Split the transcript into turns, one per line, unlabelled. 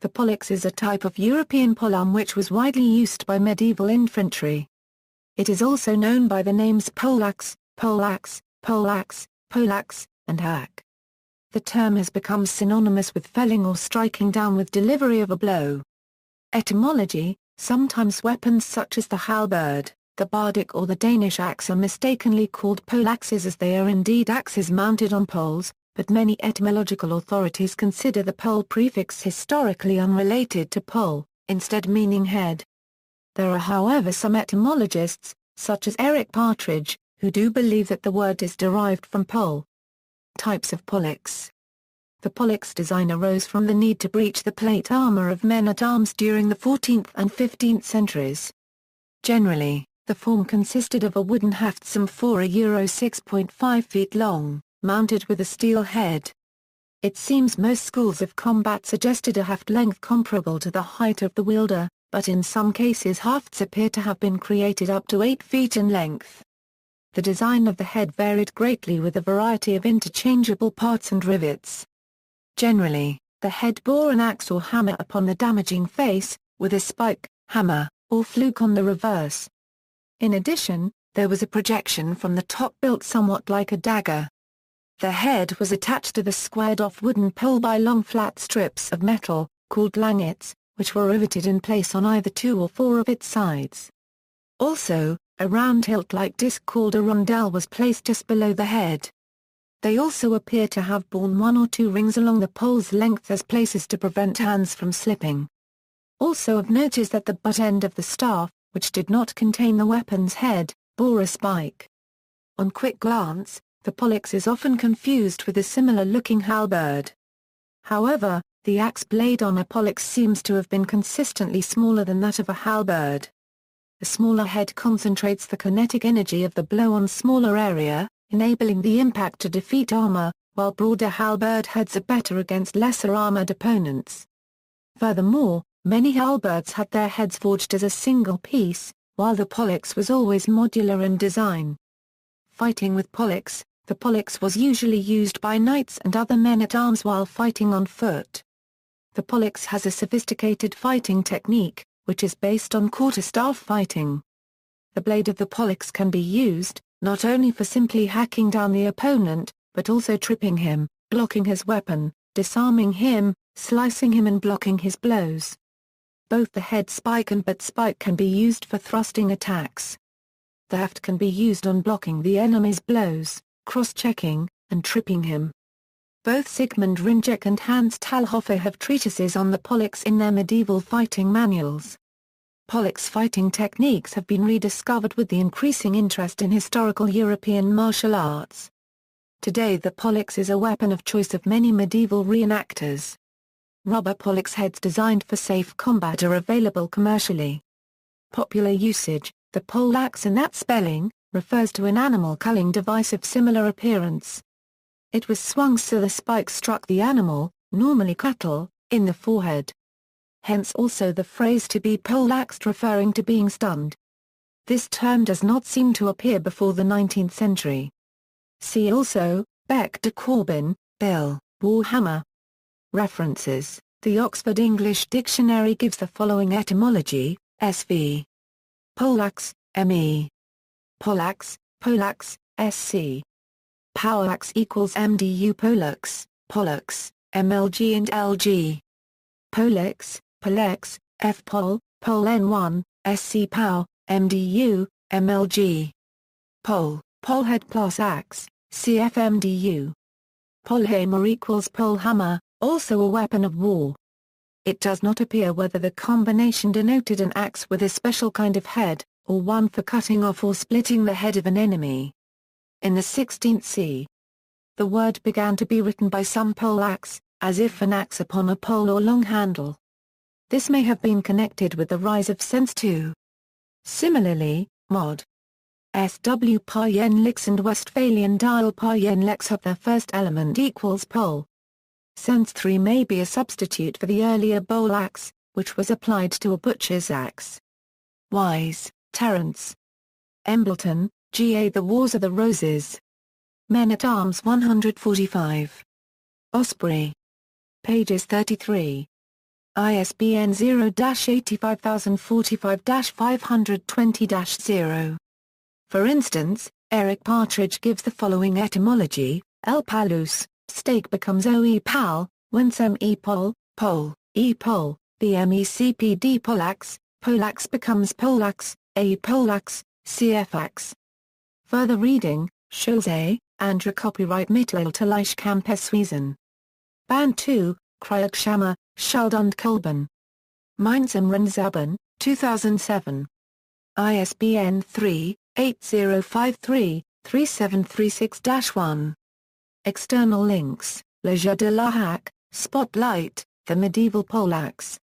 The pollaxe is a type of European polearm which was widely used by medieval infantry. It is also known by the names poleaxe, poleaxe, poleaxe, poleaxe, and hack. The term has become synonymous with felling or striking down with delivery of a blow. Etymology: sometimes weapons such as the halberd, the bardic or the Danish axe are mistakenly called poleaxes as they are indeed axes mounted on poles, but many etymological authorities consider the pole prefix historically unrelated to pole, instead meaning head. There are however some etymologists, such as Eric Partridge, who do believe that the word is derived from pole. Types of pollaxe. The pollaxe design arose from the need to breach the plate armor of men-at-arms during the 14th and 15th centuries. Generally, the form consisted of a wooden haft some 4 euro 6.5 feet long, mounted with a steel head. It seems most schools of combat suggested a haft length comparable to the height of the wielder, but in some cases hafts appear to have been created up to 8 feet in length. The design of the head varied greatly with a variety of interchangeable parts and rivets. Generally, the head bore an axe or hammer upon the damaging face, with a spike, hammer, or fluke on the reverse. In addition, there was a projection from the top built somewhat like a dagger. The head was attached to the squared-off wooden pole by long flat strips of metal, called langets, which were riveted in place on either 2 or 4 of its sides. Also, a round hilt-like disc called a rondelle was placed just below the head. They also appear to have borne 1 or 2 rings along the pole's length as places to prevent hands from slipping. Also of note is that the butt end of the staff, which did not contain the weapon's head, bore a spike. On quick glance, the pollaxe is often confused with a similar-looking halberd. However, the axe blade on a pollaxe seems to have been consistently smaller than that of a halberd. The smaller head concentrates the kinetic energy of the blow on smaller area, enabling the impact to defeat armor, while broader halberd heads are better against lesser armored opponents. Furthermore, many halberds had their heads forged as a single piece, while the pollaxe was always modular in design. Fighting with pollaxe. The pollaxe was usually used by knights and other men-at-arms while fighting on foot. The pollaxe has a sophisticated fighting technique, which is based on quarterstaff fighting. The blade of the pollaxe can be used, not only for simply hacking down the opponent, but also tripping him, blocking his weapon, disarming him, slicing him and blocking his blows. Both the head spike and butt spike can be used for thrusting attacks. The haft can be used on blocking the enemy's blows, cross-checking, and tripping him. Both Sigmund Ringelk and Hans Talhofer have treatises on the pollaxe in their medieval fighting manuals. Pollaxe fighting techniques have been rediscovered with the increasing interest in historical European martial arts. Today the pollaxe is a weapon of choice of many medieval reenactors. Rubber pollaxe heads designed for safe combat are available commercially. Popular usage: the poleaxe in that spelling refers to an animal culling device of similar appearance. It was swung so the spike struck the animal, normally cattle, in the forehead. Hence also the phrase to be poleaxed, referring to being stunned. This term does not seem to appear before the 19th century. See also, Bec de Corbin, Bill, Warhammer. References: The Oxford English Dictionary gives the following etymology: SV. Poleaxe, M.E. Pollaxe, Pollaxe, SC. Poleaxe equals MDU Pollaxe, Pollaxe, MLG and LG. Pollaxe, Pollaxe, F-Pol, Pol N1, SC Pow, MDU, MLG. Pole, Polehead plus axe, CFMDU. Polehammer equals polehammer, also a weapon of war. It does not appear whether the combination denoted an axe with a special kind of head, or one for cutting off or splitting the head of an enemy. In the 16th c. the word began to be written by some poleaxe, as if an axe upon a pole or long handle. This may have been connected with the rise of sense too. Similarly, mod. SW Payen Lix and Westphalian Dial Payen Lex have their first element equals pole. Sense 3 may be a substitute for the earlier bowl axe, which was applied to a butcher's axe. Wise, Terence. Embleton, G.A. The Wars of the Roses. Men-at-Arms 145. Osprey. Pages 33. ISBN 0-85045-520-0. For instance, Eric Partridge gives the following etymology: El Palus, steak becomes oe-pal, when sem e-pol, pol, e-pol, bmecpd Pollaxe, Pollaxe becomes Pollaxe, a-Pollaxe, cfax. Further reading, Schulze, Andrew. Copyright Mittelalterliche Campeswesen. Band 2, Kriegschammer, Schuld und Kolben. Mainz im Renzaben, 2007. ISBN 3-8053-3736-1. External links: Le Jeu de la Hack, Spotlight, The Medieval Pollaxe.